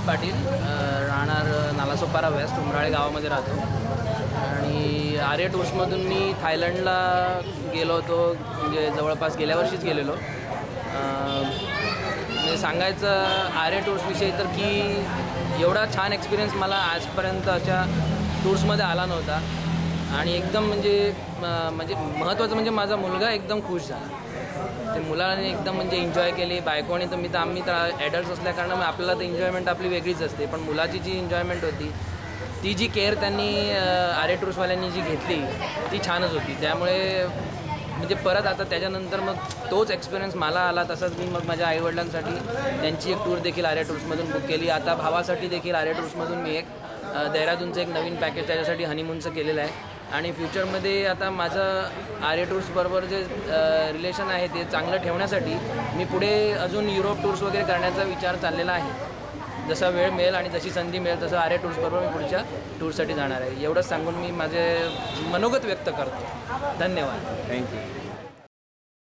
पाटील, राहणार नालासोपारा वेस्ट, उमराळे गावामध्ये राहतो. आणि आर्य टूर्समधून मी थायलंडला गेलो होतो, म्हणजे जवळपास गेल्या वर्षीच गेलेलो. म्हणजे सांगायचं आर्य टूर्सविषयी तर की एवढा छान एक्सपिरियन्स मला आजपर्यंत अशा टूर्समध्ये आला नव्हता. आणि एकदम म्हणजे महत्त्वाचं म्हणजे माझा मुलगा एकदम खुश झाला. ते मुलाने एकदम म्हणजे एन्जॉय केली. बायकोने तर आम्ही तर ॲडल्ट्स असल्याकारणामुळे आपल्याला तर एन्जॉयमेंट आपली वेगळीच असते, पण मुलाची जी एन्जॉयमेंट होती, ती जी केअर त्यांनी आर्य टूर्सवाल्यांनी जी घेतली ती छानच होती. त्यामुळे म्हणजे परत आता त्याच्यानंतर मग तोच एक्सपिरियन्स मला आला. तसंच मी मग माझ्या आईवडिलांसाठी त्यांची एक टूर देखील आर्य टूर्समधून बुक केली. आता भावासाठी देखील आर्य टूर्समधून मी एक देहरादूनचं एक नवीन पॅकेज त्याच्यासाठी हनीमूनचं केलेलं आहे. आणि फ्युचरमध्ये आता माझं आर्य टूर्सबरोबर जे रिलेशन आहे ते चांगलं ठेवण्यासाठी मी पुढे अजून युरोप टूर्स वगैरे करण्याचा विचार चाललेला आहे. जसा वेळ मिळेल आणि जशी संधी मिळेल तसं आर्य टूर्सबरोबर मी पुढच्या टूरसाठी जाणार आहे. एवढंच सांगून मी माझे मनोगत व्यक्त करतो. धन्यवाद. थँक्यू.